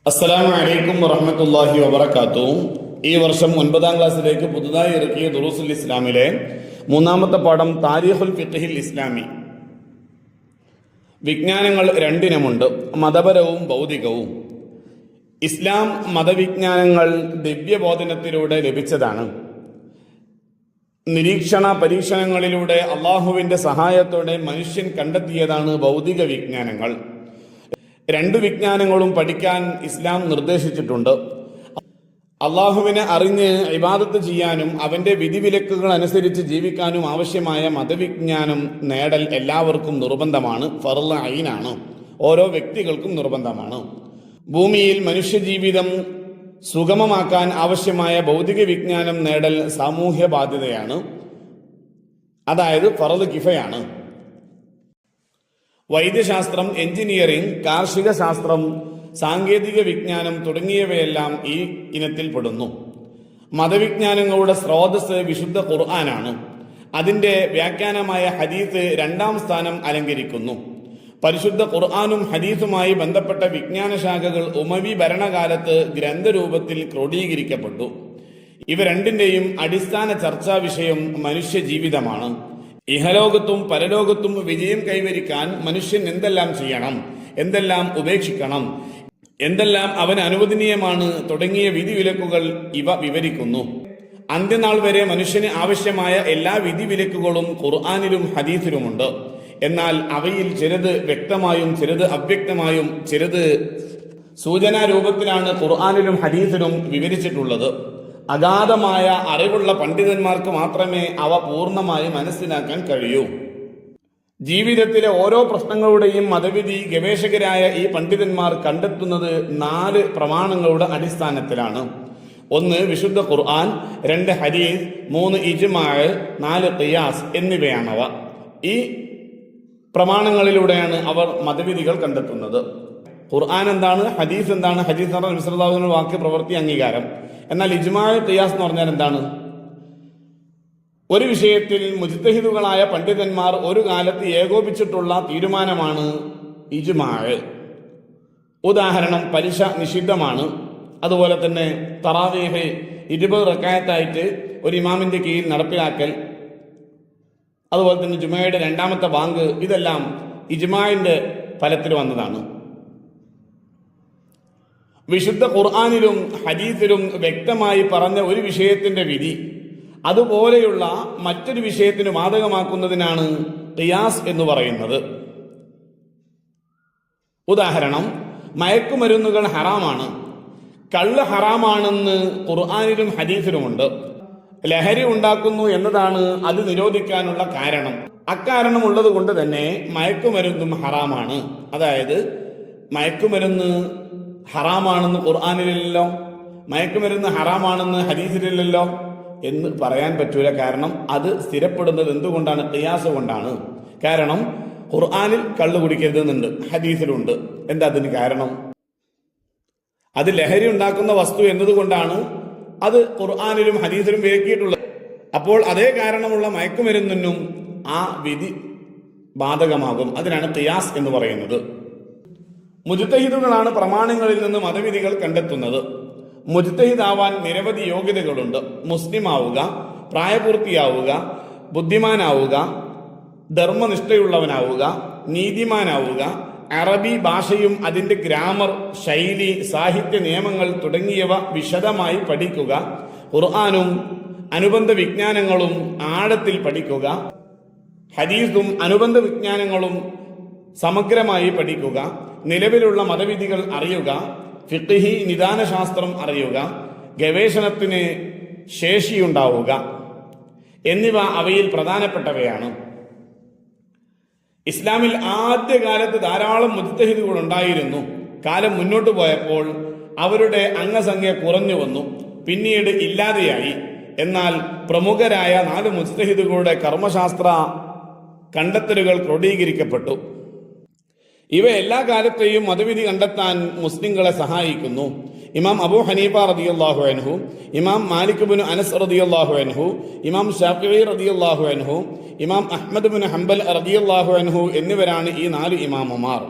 അസ്സലാമു അലൈക്കും വറഹ്മത്തുള്ളാഹി വബറകാതുഹു. ഈ വർഷം 9ാം ക്ലാസ്സിലേക്ക് പുതുതായി ഇറക്കിയ ദുറൂസുൽ ഇസ്ലാമിലെ 3ാമത്തെ പാഠം താരീഖുൽ ഫിഖ്ഹിൽ ഇസ്ലാമി. വിജ്ഞാനങ്ങൾ രണ്ടിനമുണ്ട്, മതപരവും ഭൗതികവും. ഇസ്ലാം മതവിജ്ഞാനങ്ങൾ ദിവ്യബോധനത്തിലൂടെ ലഭിച്ചതാണ്. നിരീക്ഷണ പരീക്ഷണങ്ങളിലൂടെ അള്ളാഹുവിന്റെ സഹായത്തോടെ മനുഷ്യൻ കണ്ടെത്തിയതാണ് ഭൗതിക വിജ്ഞാനങ്ങൾ. രണ്ടു വിജ്ഞാനങ്ങളും പഠിക്കാൻ ഇസ്ലാം നിർദ്ദേശിച്ചിട്ടുണ്ട്. അള്ളാഹുവിനെ അറിഞ്ഞ് ഇബാദത്ത് ചെയ്യാനും അവന്റെ വിധിവിലക്കുകൾ അനുസരിച്ച് ജീവിക്കാനും ആവശ്യമായ മതവിജ്ഞാനം നേടൽ എല്ലാവർക്കും നിർബന്ധമാണ്, ഫർള് ഐനാണ്, ഓരോ വ്യക്തികൾക്കും നിർബന്ധമാണ്. ഭൂമിയിൽ മനുഷ്യജീവിതം സുഗമമാക്കാൻ ആവശ്യമായ ഭൗതിക വിജ്ഞാനം നേടൽ സാമൂഹ്യ ബാധ്യതയാണ്, അതായത് ഫർള് കിഫയാണ്. വൈദ്യശാസ്ത്രം, എഞ്ചിനീയറിംഗ്, കാർഷിക ശാസ്ത്രം, സാങ്കേതിക വിജ്ഞാനം തുടങ്ങിയവയെല്ലാം ഈ ഇനത്തിൽ പെടുന്നു. മതവിജ്ഞാനങ്ങളുടെ സ്രോതസ് വിശുദ്ധ ഖുർആനാണ്. അതിന്റെ വ്യാഖ്യാനമായ ഹദീസ് 2ാം സ്ഥാനം അലങ്കരിക്കുന്നു. പരിശുദ്ധ ഖുർആനും ഹദീസുമായി ബന്ധപ്പെട്ട വിജ്ഞാന ശാഖകൾ ഉമവി ഭരണകാലത്ത് ഗ്രന്ഥരൂപത്തിൽ ക്രോഡീകരിക്കപ്പെട്ടു. ഇവ രണ്ടിന്റെയും അടിസ്ഥാന ചർച്ചാ വിഷയം മനുഷ്യ ജീവിതമാണ്. ഇഹലോകത്തും പരലോകത്തും വിജയം കൈവരിക്കാൻ മനുഷ്യൻ എന്തെല്ലാം ചെയ്യണം, എന്തെല്ലാം ഉപേക്ഷിക്കണം, എന്തെല്ലാം അവന് അനുവദനീയമാണ് തുടങ്ങിയ വിധിവിലക്കുകൾ ഇവ വിവരിക്കുന്നു. അന്ത്യനാൾ വരെ മനുഷ്യന് ആവശ്യമായ എല്ലാ വിധിവിലക്കുകളും ഖുർആനിലും ഹദീസിലുമുണ്ട്. എന്നാൽ അവയിൽ ചിലത് വ്യക്തമായും ചിലത് അവ്യക്തമായും ചിലത് സൂചനാരൂപത്തിലാണ് ഖുർആനിലും ഹദീസിലും വിവരിച്ചിട്ടുള്ളത്. അഗാധമായ അറിവുള്ള പണ്ഡിതന്മാർക്ക് മാത്രമേ അവ പൂർണ്ണമായി മനസ്സിലാക്കാൻ കഴിയൂ. ജീവിതത്തിലെ ഓരോ പ്രശ്നങ്ങളുടെയും മതവിധി ഗവേഷകരായ ഈ പണ്ഡിതന്മാർ കണ്ടെത്തുന്നത് 4 പ്രമാണങ്ങളുടെ അടിസ്ഥാനത്തിലാണ്. 1 വിശുദ്ധ ഖുർആൻ, 2 ഹദീസ്, 3 ഇജ്മാഅ്, 4 ഖിയാസ് എന്നിവയാണവ. ഈ പ്രമാണങ്ങളിലൂടെയാണ് അവർ മതവിധികൾ കണ്ടെത്തുന്നത്. ഖുർആൻ എന്താണ്, ഹദീസ് എന്താണ്? ഹദീസ് എന്ന് പറഞ്ഞാൽ വിശ്രദാവിന്റെ വാക്ക്, പ്രവൃത്തി, അംഗീകാരം. എന്നാൽ ഇജ്മാഅ്, ഖിയാസ് എന്ന് പറഞ്ഞാൽ എന്താണ്? ഒരു വിഷയത്തിൽ മുജ്തഹിദുകളായ പണ്ഡിതന്മാർ ഒരു കാലത്ത് ഏകോപിച്ചിട്ടുള്ള തീരുമാനമാണ് ഇജ്മാഅ്. ഉദാഹരണം, പലിശ നിഷിദ്ധമാണ്. അതുപോലെ തന്നെ തറാവീഹ് 20 റക്അത്തായിട്ട് ഒരു ഇമാമിന്റെ കീഴിൽ നടപ്പിലാക്കൽ, അതുപോലെ തന്നെ ജുമയുടെ 2ാമത്തെ ബാങ്ക്, ഇതെല്ലാം ഇജ്മാഇന്റെ ഫലത്തിൽ വന്നതാണ്. വിശുദ്ധ ഖുർആനിലും ഹദീസിലും വ്യക്തമായി പറഞ്ഞ ഒരു വിഷയത്തിന്റെ വിധി അതുപോലെയുള്ള മറ്റൊരു വിഷയത്തിന് ബാധകമാക്കുന്നതിനാണ് ഖിയാസ് എന്ന് പറയുന്നത്. ഉദാഹരണം, മയക്കുമരുന്നുകൾ ഹറാമാണ്, കള്ള് ഹറാമാണെന്ന് ഖുർആനിലും ഹദീസിലുമുണ്ട്. ലഹരി ഉണ്ടാക്കുന്നു എന്നതാണ് അത് നിരോധിക്കാനുള്ള കാരണം. അക്കാരണം ഉള്ളത് കൊണ്ട് തന്നെ മയക്കുമരുന്നും ഹറാമാണ്. അതായത് മയക്കുമരുന്ന് ഹറാമാണെന്ന് ഖുർആനിലില്ലല്ലോ, മയക്കുമരുന്ന് ഹറാമാണെന്ന് ഹദീസിലില്ലല്ലോ എന്ന് പറയാൻ പറ്റൂല. കാരണം അത് സ്ഥിരപ്പെടുന്നത് എന്തുകൊണ്ടാണ്? ഖിയാസ് കൊണ്ടാണ്. കാരണം ഖുർആനിൽ കള്ളു കുടിക്കരുതെന്നുണ്ട്, ഹദീസിലുണ്ട്. എന്താ അതിന് കാരണം? അത് ലഹരി ഉണ്ടാക്കുന്ന വസ്തു എന്നതുകൊണ്ടാണ് അത് ഖുർആനിലും ഹദീസിലും വിലക്കിയിട്ടുള്ളത്. അപ്പോൾ അതേ കാരണമുള്ള മയക്കുമരുന്നിനും ആ വിധി ബാധകമാകും. അതിനാണ് ഖിയാസ് എന്ന് പറയുന്നത്. മുജ്തഹിദുകളാണ് പ്രമാണങ്ങളിൽ നിന്ന് മതവിധികൾ കണ്ടെത്തുന്നത്. മുജ്തഹിദാവാൻ നിരവധി യോഗ്യതകളുണ്ട്. മുസ്ലിം ആവുക, പ്രായപൂർത്തിയാവുക, ബുദ്ധിമാനാവുക, ധർമ്മനിഷ്ഠയുള്ളവനാവുക, നീതിമാനാവുക, അറബി ഭാഷയും അതിന്റെ ഗ്രാമർ, ശൈലി, സാഹിത്യ നിയമങ്ങൾ തുടങ്ങിയവ വിശദമായി പഠിക്കുക, ഖുർആനും അനുബന്ധ വിജ്ഞാനങ്ങളും ആഴത്തിൽ പഠിക്കുക, ഹദീസും അനുബന്ധ വിജ്ഞാനങ്ങളും സമഗ്രമായി പഠിക്കുക, നിലവിലുള്ള മതവിധികൾ അറിയുക, ഫിഖ്ഹി നിദാനശാസ്ത്രം അറിയുക, ഗവേഷണത്തിന് ശേഷിയുണ്ടാവുക എന്നിവ അവയിൽ പ്രധാനപ്പെട്ടവയാണ്. ഇസ്ലാമിൽ ആദ്യകാലത്ത് ധാരാളം മുജ്തഹിദുകൾ ഉണ്ടായിരുന്നു. കാലം മുന്നോട്ട് പോയപ്പോൾ അവരുടെ അംഗസംഖ്യ കുറഞ്ഞു വന്നു, പിന്നീട് ഇല്ലാതെയായി. എന്നാൽ പ്രമുഖരായ 4 മുജ്തഹിദുകളുടെ കർമ്മശാസ്ത്ര കണ്ടെത്തലുകൾ ക്രോഡീകരിക്കപ്പെട്ടു. ഇവ എല്ലാ കാലത്തെയും മതവിധി കണ്ടെത്താൻ മുസ്ലിങ്ങളെ സഹായിക്കുന്നു. ഇമാം അബൂ ഹനീഫ റളിയല്ലാഹു അൻഹു, ഇമാം മാലിക് ഇബ്നു അനസ് റളിയല്ലാഹു അൻഹു, ഇമാം ഷാഫിഈ റളിയല്ലാഹു അൻഹു, ഇമാം അഹ്മദ് ഇബ്നു ഹംബൽ റളിയല്ലാഹു അൻഹു എന്നിവരാണ് ഈ 4 ഇമാമുമാർ.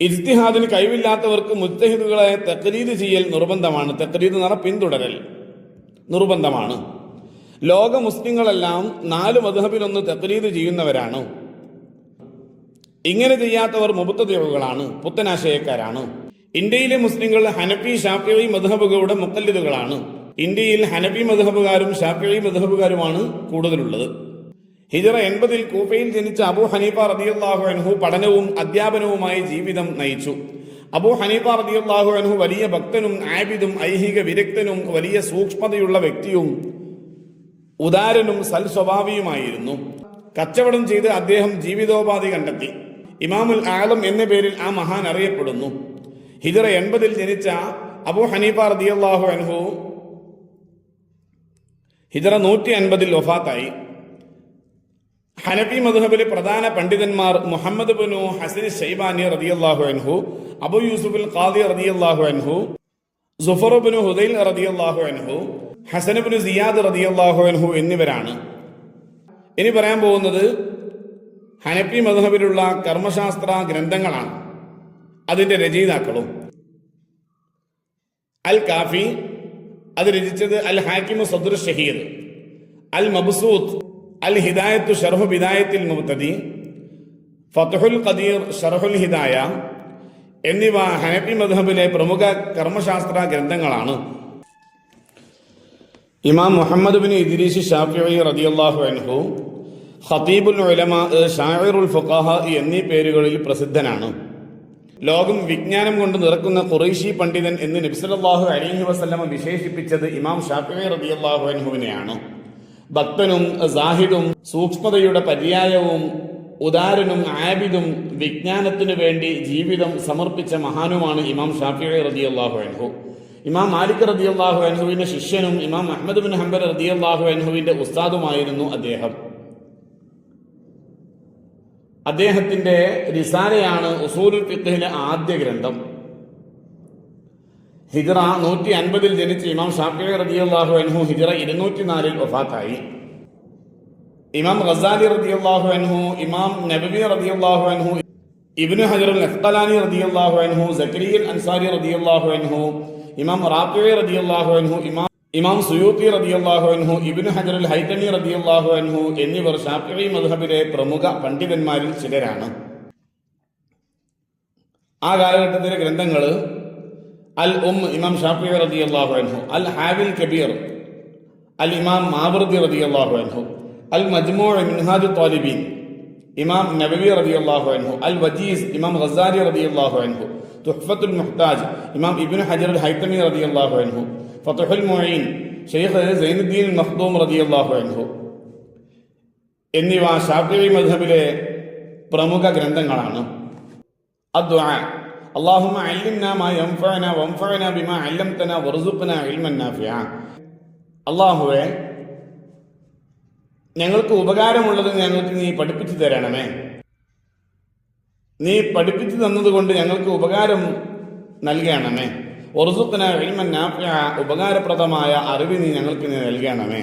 ഇജ്തിഹാദിന് കഴിവില്ലാത്തവർക്ക് മുജ്തഹിദുകളെ തഖ്ലീദ് ചെയ്യൽ നിർബന്ധമാണ്. തഖ്ലീദ് എന്ന് പറഞ്ഞാൽ പിന്തുടരൽ നിർബന്ധമാണ്. ലോക മുസ്ലിങ്ങളെല്ലാം 4 മദ്ഹബിലൊന്ന് തഖ്ലീദ് ചെയ്യുന്നവരാണ്. ഇങ്ങനെ ചെയ്യാത്തവർ മുബ്തദിഉകളാണ്, പുത്തനാശയക്കാരാണ്. ഇന്ത്യയിലെ മുസ്ലിങ്ങൾ ഹനഫി ഷാഫിഈ മദ്ഹബുകളുടെ മുഖല്ലിദുകളാണ്. ഇന്ത്യയിൽ ഹനഫി മദ്ഹബുകാരും ഷാഫിഈ മദ്ഹബുകാരുമാണ് കൂടുതലുള്ളത്. ഹിജ്റ 80 കൂഫയിൽ ജനിച്ച അബൂ ഹനീഫ റളിയല്ലാഹു അൻഹു പഠനവും അധ്യാപനവുമായി ജീവിതം നയിച്ചു. അബൂ ഹനീഫ റളിയല്ലാഹു അൻഹു വലിയ ഭക്തനും ആബിദും ഐഹിക വിരക്തനും വലിയ സൂക്ഷ്മതയുള്ള വ്യക്തിയും ഉദാരനും സൽസ്വഭാവിയുമായിരുന്നു. കച്ചവടം ചെയ്ത് അദ്ദേഹം ജീവിതോപാധി കണ്ടെത്തി. ഇമാമുൽ ആലം എന്ന പേരിൽ ആ മഹാൻ അറിയപ്പെടുന്നു. ഹിജ്റ 80 ജനിച്ച അബൂ ഹനീഫ റളിയല്ലാഹു അൻഹു ഹിജ്റ 150 വഫാത്തായി. ഹനഫി മദ്ഹബിലെ പ്രധാന പണ്ഡിതന്മാർ മുഹമ്മദ് ബിനു ഹസൻ ശൈബാനി റളിയല്ലാഹു അൻഹു, അബൂ യൂസുഫുൽ ഖാദി റളിയല്ലാഹു അൻഹു, സുഫർ ബിനു ഹുദൈൽ റളിയല്ലാഹു അൻഹു, ഹസൻ ബിനു സിയാദ് റളിയല്ലാഹു അൻഹു എന്നിവരാണ്. ഇനി പറയാൻ പോകുന്നത് ഹനഫി മദ്ഹബിലുള്ള കർമ്മശാസ്ത്ര ഗ്രന്ഥങ്ങളാണ്, അതിന്റെ രചയിതാക്കളും. അൽ കാഫി, അത് രചിച്ചത് അൽ ഹാക്കിമു സദ്ർ ഷഹീർ. അൽ മബ്സൂത്ത്, അൽ ഹിദായത്തു ഷർഹു ബിദായത്തിൽ മുബ്തദി, ഫത്ഹുൽ ഖദീർ ഷർഹുൽ ഹിദായ എന്നിവ ഹനഫി മദ്ഹബിലെ പ്രമുഖ കർമ്മശാസ്ത്ര ഗ്രന്ഥങ്ങളാണ്. ഇമാം മുഹമ്മദ് ബിൻ ഇദ്രീസ് ഷാഫിഈ റളിയല്ലാഹു അൻഹു ഖതീബുൽ ഉലമാ, ഷാഇറുൽ ഫുഖഹ എന്നീ പേരുകളിൽ പ്രസിദ്ധനാണ്. ലോകം വിജ്ഞാനം കൊണ്ട് നിറക്കുന്ന ഖുറൈശി പണ്ഡിതൻ എന്ന് നബി സല്ലല്ലാഹു അലൈഹി വസല്ലമ വിശേഷിപ്പിച്ചത് ഇമാം ഷാഫിഈ റളിയല്ലാഹു അൻഹുവിനെയാണ്. ഭക്തനും സാഹിദും സൂക്ഷ്മതയുടെ പര്യായവും ഉദാരനും ആബിദും വിജ്ഞാനത്തിനു വേണ്ടി ജീവിതം സമർപ്പിച്ച മഹാനുമാണ് ഇമാം ഷാഫിഈ റളിയല്ലാഹു അൻഹു. ഇമാം മാലിക് റളിയല്ലാഹു അൻഹുവിന്റെ ശിഷ്യനും ഇമാം അഹ്മദ് ബിൻ ഹംബൽ റളിയല്ലാഹു അൻഹുവിന്റെ ഉസ്താദുമായിരുന്നു അദ്ദേഹം. അദ്ദേഹത്തിന്റെ റിസാലയാണ് ഉസൂലുൽ ഫിഖ്ഹിലെ ആദ്യ ഗ്രന്ഥം. ഹിജ്റ 150 ജനിച്ച ഇമാം ഷാഫിഈ റളിയല്ലാഹു അൻഹു ഹിജ്റ 204 വഫാത്തായി. ഇമാം ഗസാലി റളിയല്ലാഹു അൻഹു, ഇമാം നബവി റളിയല്ലാഹു അൻഹു, ഇബ്നു ഹജർ അൽ അസ്ഖലാനി റളിയല്ലാഹു അൻഹു, സക്കരിയ അൻസാരി റളിയല്ലാഹു അൻഹു, ഇമാം റാഫിഈ റളിയല്ലാഹു അൻഹു, ഇമാം സുയൂത്തി റളിയല്ലാഹു അൻഹു, ഇബ്നു ഹജർ അൽ ഹൈതമി റളിയല്ലാഹു അൻഹു എന്നിവർ ഷാഫിഈ മദ്ഹബിലെ പ്രമുഖ പണ്ഡിതന്മാരിൽ ചിലരാണ്. ആ കാലഘട്ടത്തിലെ ഗ്രന്ഥങ്ങൾ അൽ ഇമാം ഷാഫിഈ റളിയല്ലാഹു അൻഹു, അൽ ഹാവിൽ കബീർ അൽ ഇമാം മാവർദി റളിയല്ലാഹു അൻഹു, അൽ മജ്മൂ' മിൻഹാജ് ത്വാലിബീൻ ഇമാം നബവി റളിയല്ലാഹു അൻഹു, അൽ വജീസ് ഇമാം ഗസാലി റളിയല്ലാഹു അൻഹു, തുഹ്ഫത്തുൽ മുഹ്താജ് ഇമാം ഇബ്നു ഹജർ അൽ ഹൈതമി റളിയല്ലാഹു അൻഹു, ഫത്ഹുൽ മുഈൻ ശൈഖ് സൈനുദ്ദീൻ മഖ്ദൂം റളിയല്ലാഹു അൻഹു എന്നിവ ഷാഫിഈ മദ്ഹബിലെ പ്രമുഖ ഗ്രന്ഥങ്ങളാണ്. അദ്ദുആ, അല്ലാഹുമ്മ അല്ലിംനാ മാ യൻഫഉനാ വൻഫഉനാ ബിമാ അല്ലംതനാ വർസുഖ്നാ ഇൽമൻ നാഫിഅ. അല്ലാഹുവേ, ഞങ്ങൾക്ക് ഉപകാരമുള്ളത് ഞങ്ങൾക്ക് നീ പഠിപ്പിച്ചു തരണമേ. നീ പഠിപ്പിച്ചു തന്നതുകൊണ്ട് ഞങ്ങൾക്ക് ഉപകാരം നൽകണമേ. വർസുഖ്നാ ഇൽമൻ നാഫിഅ, ഉപകാരപ്രദമായ അറിവ് നീ ഞങ്ങൾക്ക് നൽകണമേ.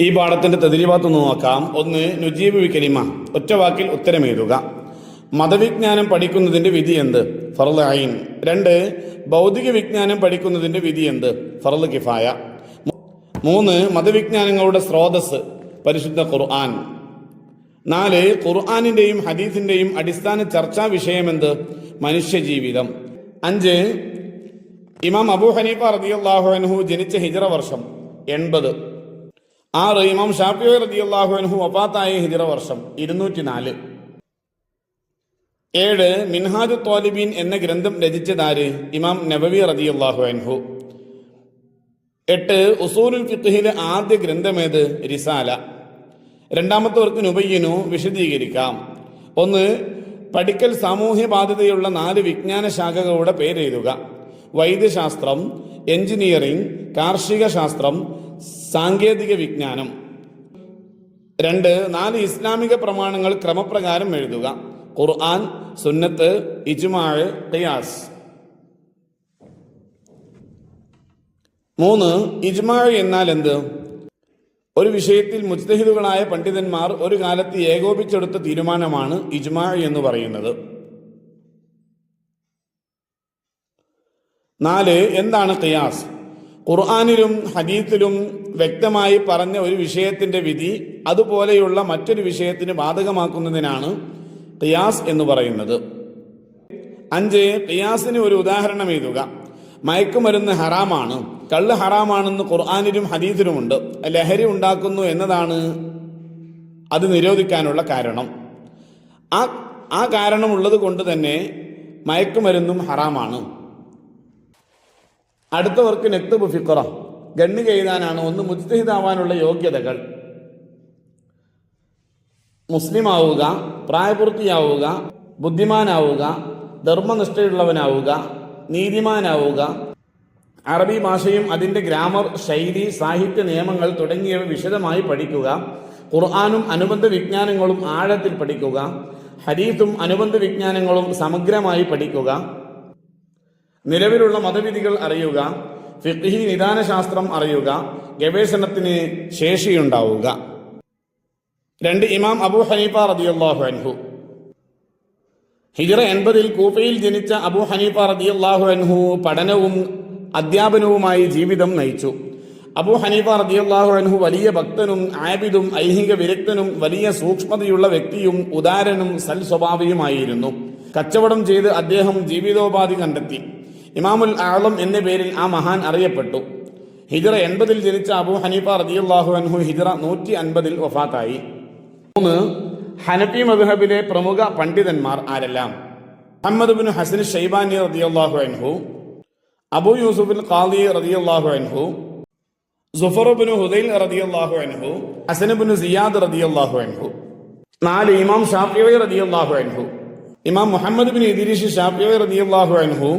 ഈ പാഠത്തിന്റെ തദ്രീബാത്ത് നോക്കാം. 1. നുജീബ് ബി കലിമ, ഒറ്റ വാക്കിൽ ഉത്തരമെഴുതുക. മതവിജ്ഞാനം പഠിക്കുന്നതിന്റെ വിധി എന്ത്? ഫർള് ഐൻ. 2. ഭൗതിക വിജ്ഞാനം പഠിക്കുന്നതിന്റെ വിധി എന്ത്? ഫർള് കിഫായ. 3. മതവിജ്ഞാനങ്ങളുടെ സ്രോതസ് പരിശുദ്ധ ഖുർആൻ. 4. ഖുർആനിന്റെയും ഹദീസിന്റെയും അടിസ്ഥാന ചർച്ചാ വിഷയമെന്ത്? മനുഷ്യജീവിതം. 5. ഇമാം അബൂ ഹനീഫ റളിയല്ലാഹു അൻഹു ജനിച്ച ഹിജ്റ വർഷം 80. 6. ഇമാം ഷാഫിഈ റളിയല്ലാഹു അൻഹു വഫാത്തായ ഹിജ്റ വർഷം 204. 7. മിൻഹാജു ത്വാലിബീൻ എന്ന ഗ്രന്ഥം രചിച്ചതാര്? ഇമാം നബവി റളിയല്ലാഹു അൻഹു. 8. ഉസൂലുൽ ഫിഖ്ഹിലെ ആദ്യ ഗ്രന്ഥമേത്? റിസാല. രണ്ടാമത്തവർക്ക് നുബയ്യിനു, വിശദീകരിക്കാം. 1. പഠിക്കൽ സാമൂഹ്യ ബാധ്യതയുള്ള 4 വിജ്ഞാന ശാഖകളുടെ പേരെഴുതുക. വൈദ്യശാസ്ത്രം, എഞ്ചിനീയറിംഗ്, കാർഷിക ശാസ്ത്രം, സാങ്കേതിക വിജ്ഞാനം. 2. 4 ഇസ്ലാമിക പ്രമാണങ്ങൾ ക്രമപ്രകാരം എഴുതുക. ഖുർആൻ, സുന്നത്ത്, ഇജ്മാഅ്, ഖിയാസ്. 3. ഇജ്മാഅ് എന്നാൽ എന്ത്? ഒരു വിഷയത്തിൽ മുജ്തഹിദുകളായ പണ്ഡിതന്മാർ ഒരു കാലത്ത് ഏകോപിച്ചെടുത്ത തീരുമാനമാണ് ഇജ്മാ എന്ന് പറയുന്നത്. 4. എന്താണ് ഖിയാസ്? ഖുർആനിലും ഹദീസിലും വ്യക്തമായി പറഞ്ഞ ഒരു വിഷയത്തിന്റെ വിധി അതുപോലെയുള്ള മറ്റൊരു വിഷയത്തിന് ബാധകമാക്കുന്നതിനാണ് ഖിയാസ് എന്ന് പറയുന്നത്. 5. ഖിയാസിന് ഒരു ഉദാഹരണം എഴുതുക. മയക്കുമരുന്ന് ഹറാമാണ്, കള്ള് ഹറാമാണെന്ന് ഖുർആനിലും ഹദീസിലുമുണ്ട്. ലഹരി ഉണ്ടാക്കുന്നു എന്നതാണ് അത് നിരോധിക്കാനുള്ള കാരണം. ആ കാരണമുള്ളത് കൊണ്ട് തന്നെ മയക്കുമരുന്നും ഹറാമാണ്. അടുത്തവർക്ക് നെക്തബ് ഫിഖറ, ഗണ്ണിക എഴുതാനാണ്. 1. മുജ്തഹിദാവാനുള്ള യോഗ്യതകൾ: മുസ്ലിമാവുക, പ്രായപൂർത്തിയാവുക, ബുദ്ധിമാനാവുക, ധർമ്മനിഷ്ഠയുള്ളവനാവുക, നീതിമാനാവുക, അറബി ഭാഷയും അതിൻ്റെ ഗ്രാമർ, ശൈലി, സാഹിത്യ നിയമങ്ങൾ തുടങ്ങിയവ വിശദമായി പഠിക്കുക, ഖുർആനും അനുബന്ധ വിജ്ഞാനങ്ങളും ആഴത്തിൽ പഠിക്കുക, ഹദീസും അനുബന്ധ വിജ്ഞാനങ്ങളും സമഗ്രമായി പഠിക്കുക, നിലവിലുള്ള മതവിധികൾ അറിയുക, ഫിഖ്ഹി നിദാനശാസ്ത്രം അറിയുക, ഗവേഷണത്തിന് ശേഷിയുണ്ടാവുക. 2. ഇമാം അബൂ ഹനീഫ റളിയല്ലാഹു അൻഹു. ഹിജ്റ 80 കൂഫയിൽ ജനിച്ച അബൂ ഹനീഫ റളിയല്ലാഹു അൻഹു പഠനവും അധ്യാപനവുമായി ജീവിതം നയിച്ചു. അബൂ ഹനീഫ റളിയല്ലാഹു അൻഹു വലിയ ഭക്തനും ആബിദും ഐഹിക വിരക്തനും വലിയ സൂക്ഷ്മതയുള്ള വ്യക്തിയും ഉദാരനും സൽ സ്വഭാവിയുമായിരുന്നു. കച്ചവടം ചെയ്ത് അദ്ദേഹം ജീവിതോപാധി കണ്ടെത്തി. ഇമാമുൽ ആളം എന്ന പേരിൽ ആ മഹാൻ അറിയപ്പെട്ടു. ഹിജ്റ 80 ജനിച്ച അബൂ ഹനീഫ റളിയല്ലാഹു അൻഹു ഹിജ്റ 150 വഫാത്തായി. 3. ഹനഫി മദ്ഹബിലെ പ്രമുഖ പണ്ഡിതന്മാർ ആരെല്ലാം? മുഹമ്മദ് ബിൻ ഹസൻ ഷൈബാനി റളിയല്ലാഹു അൻഹു, അബൂ യൂസുഫ് ഖാദി റളിയല്ലാഹു അൻഹു, സുഫർ ബിൻ ഹുദൈൽ റളിയല്ലാഹു അൻഹു, ഹസൻ ബിൻ സിയാദ് റളിയല്ലാഹു അൻഹു. 4. ഇമാം ഷാഫിഈ റളിയല്ലാഹു അൻഹു. ഇമാം മുഹമ്മദ് ബിൻ ഇദ്രീസ് ഷാഫിഈ റളിയല്ലാഹു അൻഹു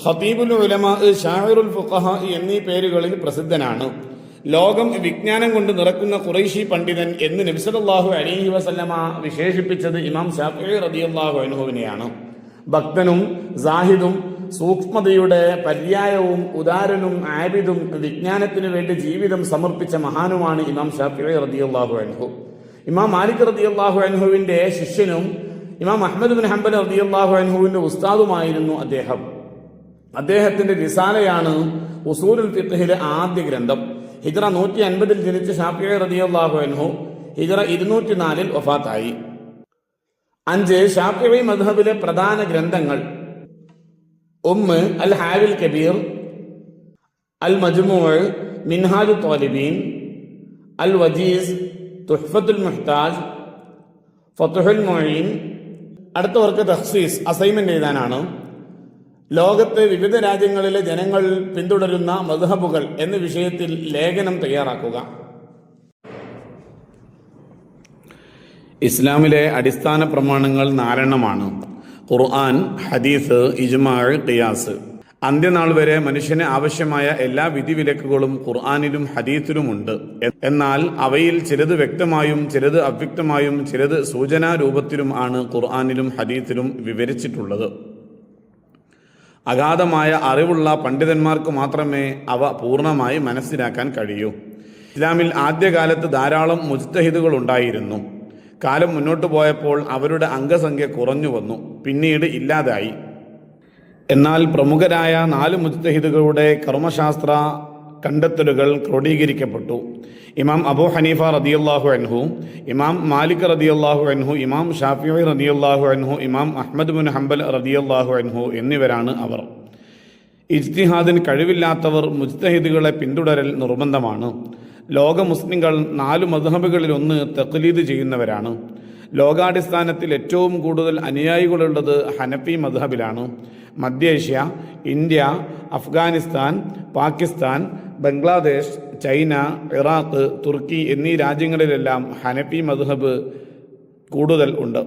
ഖതീബുൽ ഉലമാ, ഷാഇറുൽ ഫുഖഹാ എന്നീ പേരുകളിൽ പ്രസിദ്ധനാണ്. ലോകം വിജ്ഞാനം കൊണ്ട് നിറക്കുന്ന ഖുറൈശി പണ്ഡിതൻ എന്ന് നബി സല്ലല്ലാഹു അലൈഹി വസല്ലമ വിശേഷിപ്പിച്ചത് ഇമാം ഷാഫിഈ റളിയല്ലാഹു അൻഹുവിനെയാണ്. ഭക്തനും സാഹിദും സൂക്ഷ്മതയുടെ പര്യായവും ഉദാരനും ആബിദും വിജ്ഞാനത്തിനു വേണ്ടി ജീവിതം സമർപ്പിച്ച മഹാനുമാണ് ഇമാം ഷാഫിഈ റളിയല്ലാഹു അൻഹു. ഇമാം മാലിക് റളിയല്ലാഹു അൻഹുവിന്റെ ശിഷ്യനും ഇമാം അഹ്മദ് ബിൻ ഹംബൽ റളിയല്ലാഹു അൻഹുവിന്റെ ഉസ്താദുമായിരുന്നു അദ്ദേഹം. അദ്ദേഹത്തിന്റെ റിസാലയാണ് ഉസൂലുൽ ഫിഖ്ഹിലെ ആദ്യ ഗ്രന്ഥം. ഹിജ്റ 150 ജനിച്ച ഷാഫിഈ റളിയല്ലാഹു അൻഹു ഹിജ്റ 204 വഫാത്തായി. 5. ഷാഫിഈ മദ്ഹബിലെ പ്രധാന ഗ്രന്ഥങ്ങൾ: അൽ ഹാവിൽ കബീർ, അൽ മജ്മൂ', മിൻഹാജുൽ ത്വാലിബീൻ, അൽ വജീസ്, തുഹ്ഫത്തുൽ മുഹ്താജ്, ഫത്ഹുൽ മുഈൻ. അടുത്തവർക്ക് തഖ്സീസ്, അസൈൻമെന്റ് എഴുതാനാണ്. ലോകത്തെ വിവിധ രാജ്യങ്ങളിലെ ജനങ്ങൾ പിന്തുടരുന്ന മദ്ഹബുകൾ എന്ന വിഷയത്തിൽ ലേഖനം തയ്യാറാക്കുക. ഇസ്ലാമിലെ അടിസ്ഥാന പ്രമാണങ്ങൾ 4 ഖുർആൻ, ഹദീസ്, ഇജ്മാ, ഖിയാസ്. അന്ത്യനാൾ വരെ മനുഷ്യന് ആവശ്യമായ എല്ലാ വിധിവിലക്കുകളും ഖുർആനിലും ഹദീസിലുമുണ്ട്. എന്നാൽ അവയിൽ ചിലത് വ്യക്തമായും ചിലത് അവ്യക്തമായും ചിലത് സൂചനാ രൂപത്തിലും ആണ് ഖുർആനിലും ഹദീസിലും വിവരിച്ചിട്ടുള്ളത്. അഗാധമായ അറിവുള്ള പണ്ഡിതന്മാർക്ക് മാത്രമേ അവ പൂർണ്ണമായി മനസ്സിലാക്കാൻ കഴിയൂ. ഇസ്ലാമിൽ ആദ്യകാലത്ത് ധാരാളം മുജ്തഹിദുകൾ ഉണ്ടായിരുന്നു. കാലം മുന്നോട്ട് പോയപ്പോൾ അവരുടെ അംഗസംഖ്യ കുറഞ്ഞു വന്നു, പിന്നീട് ഇല്ലാതായി. എന്നാൽ പ്രമുഖരായ 4 മുജ്തഹിദുകളുടെ കർമ്മശാസ്ത്ര കണ്ടെത്തലുകൾ ക്രോഡീകരിക്കപ്പെട്ടു. ഇമാം അബൂ ഹനീഫ റളിയല്ലാഹു അൻഹു, ഇമാം മാലിക് റളിയല്ലാഹു അൻഹു, ഇമാം ഷാഫിഈ റളിയല്ലാഹു അൻഹു, ഇമാം അഹ്മദ് ബിൻ ഹംബൽ റളിയല്ലാഹു അൻഹു എന്നിവരാണ് അവർ. ഇജ്തിഹാദിന് കഴിവില്ലാത്തവർ മുജ്തഹിദുകളെ പിന്തുടരൽ നിർബന്ധമാണ്. ലോക മുസ്ലിങ്ങൾ 4 മദ്ഹബുകളിലൊന്ന് തഖ്ലീദ് ചെയ്യുന്നവരാണ്. ലോകാടിസ്ഥാനത്തിൽ ഏറ്റവും കൂടുതൽ അനുയായികളുള്ളത് ഹനഫി മദ്ഹബിലാണ്. മധ്യേഷ്യ, India, Afghanistan, Pakistan, Bangladesh, China, Iraq, തുർക്കി എന്നീ രാജ്യങ്ങളിലെല്ലാം ഹനഫി മദ്ഹബ് കൂടുതൽ ഉണ്ട്.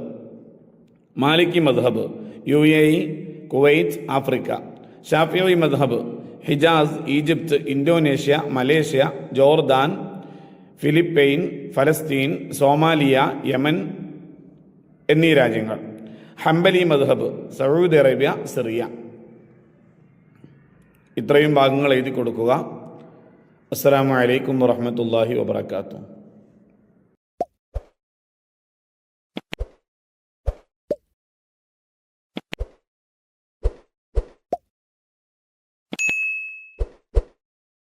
മാലിക്കി മദ്ഹബ് UAE, കുവൈറ്റ്, ആഫ്രിക്ക. ഷാഫിഈ മദ്ഹബ് ഹിജാസ്, Egypt, Indonesia, Malaysia, Jordan, Philippine, ഫലസ്തീൻ, സോമാലിയ, യമൻ എന്നീ രാജ്യങ്ങൾ. ഹംബലി മദ്ഹബ് സൗദി അറേബ്യ, സിറിയ. ഇത്രയും ഭാഗങ്ങൾ എഴുതി കൊടുക്കുക. അസ്സലാമു അലൈക്കും വറഹ്മത്തുള്ളാഹി വബറകാതുഹു.